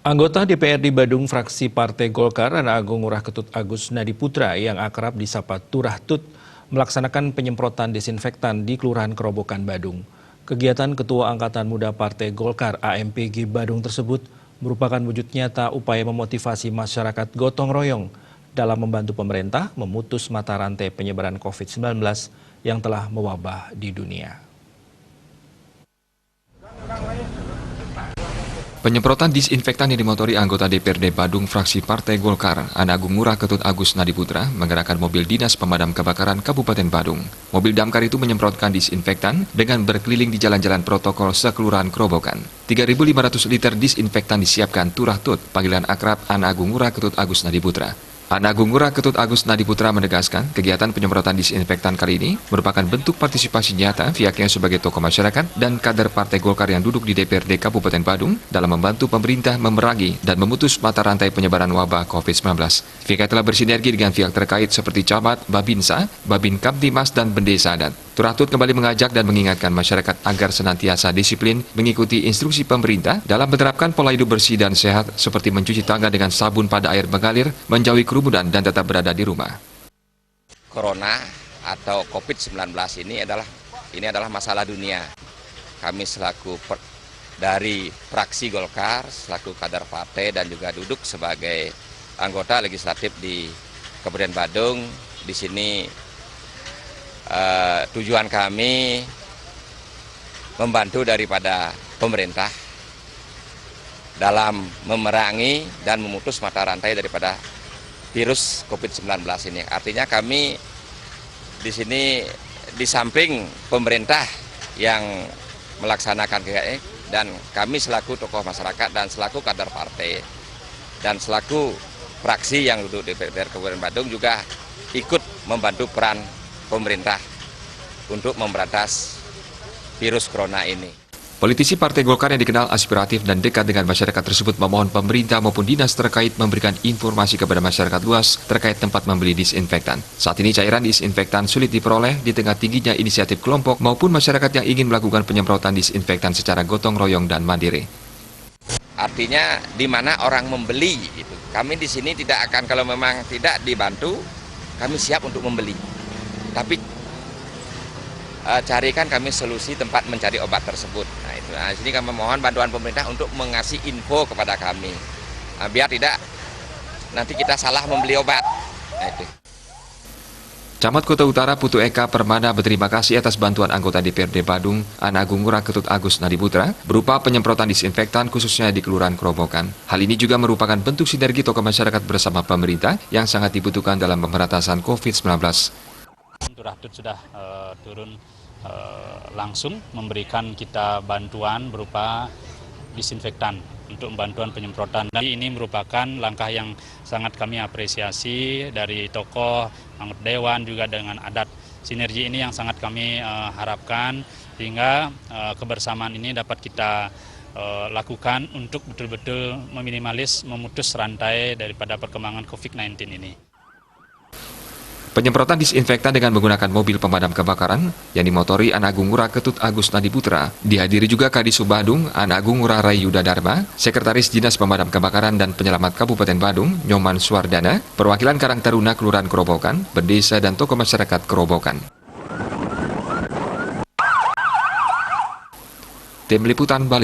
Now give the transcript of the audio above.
Anggota DPRD Badung fraksi Partai Golkar Ana Agung Ngurah Ketut Agus Nadiputra yang akrab disapa Turah Tut melaksanakan penyemprotan desinfektan di Kelurahan Kerobokan Badung. Kegiatan Ketua Angkatan Muda Partai Golkar AMPG Badung tersebut merupakan wujud nyata upaya memotivasi masyarakat gotong royong dalam membantu pemerintah memutus mata rantai penyebaran COVID-19 yang telah mewabah di dunia. Penyemprotan disinfektan yang dimotori anggota DPRD Badung fraksi Partai Golkar, Ana Agung Ngurah Ketut Agus Nadiputra, menggerakkan mobil dinas pemadam kebakaran Kabupaten Badung. Mobil damkar itu menyemprotkan disinfektan dengan berkeliling di jalan-jalan protokol sekelurahan Kerobokan. 3.500 liter disinfektan disiapkan Turah Tut, panggilan akrab Ana Agung Ngurah Ketut Agus Nadiputra. Ana Agung Ngurah Ketut Agus Nadiputra menegaskan kegiatan penyemprotan disinfektan kali ini merupakan bentuk partisipasi nyata pihaknya sebagai tokoh masyarakat dan kader Partai Golkar yang duduk di DPRD Kabupaten Badung dalam membantu pemerintah memerangi dan memutus mata rantai penyebaran wabah COVID-19. Pihaknya telah bersinergi dengan pihak terkait seperti Camat, Babinsa, Babin Kamtimas, dan Bendesa Adat. Turah Tut kembali mengajak dan mengingatkan masyarakat agar senantiasa disiplin mengikuti instruksi pemerintah dalam menerapkan pola hidup bersih dan sehat seperti mencuci tangan dengan sabun pada air mengalir, menjauhi kerumunan, dan tetap berada di rumah. Corona atau COVID-19 ini adalah masalah dunia. Kami selaku dari fraksi Golkar, selaku kader partai dan juga duduk sebagai anggota legislatif di Kabupaten Badung, di sini tujuan kami membantu daripada pemerintah dalam memerangi dan memutus mata rantai daripada virus COVID-19 ini. Artinya kami di sini di samping pemerintah yang melaksanakan kegiatan dan kami selaku tokoh masyarakat dan selaku kader partai dan selaku fraksi yang duduk di DPR Kabupaten Badung juga ikut membantu peran pemerintah untuk memberantas virus corona ini. Politisi Partai Golkar yang dikenal aspiratif dan dekat dengan masyarakat tersebut memohon pemerintah maupun dinas terkait memberikan informasi kepada masyarakat luas terkait tempat membeli disinfektan. Saat ini cairan disinfektan sulit diperoleh di tengah tingginya inisiatif kelompok maupun masyarakat yang ingin melakukan penyemprotan disinfektan secara gotong royong dan mandiri. Artinya di mana orang membeli itu. Kami di sini tidak akan, kalau memang tidak dibantu, kami siap untuk membeli. Tapi carikan kami solusi tempat mencari obat tersebut. Nah, sini kami mohon bantuan pemerintah untuk mengasih info kepada kami. Biar tidak nanti kita salah membeli obat. Nah, itu. Camat Kota Utara Putu Eka Permana berterima kasih atas bantuan anggota DPRD Badung, Ana Agung Ngurah Ketut Agus Nadiputra, berupa penyemprotan disinfektan khususnya di Kelurahan Kerobokan. Hal ini juga merupakan bentuk sinergi tokoh masyarakat bersama pemerintah yang sangat dibutuhkan dalam pemberantasan COVID-19. Turah Tut sudah turun langsung memberikan kita bantuan berupa disinfektan untuk bantuan penyemprotan. Dan ini merupakan langkah yang sangat kami apresiasi dari tokoh, anggota dewan juga dengan adat. Sinergi ini yang sangat kami harapkan sehingga kebersamaan ini dapat kita lakukan untuk betul-betul meminimalis, memutus rantai daripada perkembangan COVID-19 ini. Penyemprotan disinfektan dengan menggunakan mobil pemadam kebakaran yang dimotori Ana Agung Ngurah Ketut Agus Nadiputra dihadiri juga Kadisub Badung, Ana Agung Ngurah Rayuda Dharma, Sekretaris Dinas Pemadam Kebakaran dan Penyelamat Kabupaten Badung, Nyoman Suardana, perwakilan Karang Taruna Kelurahan Kerobokan, Bendesa dan tokoh masyarakat Kerobokan. Tim Liputan Bali.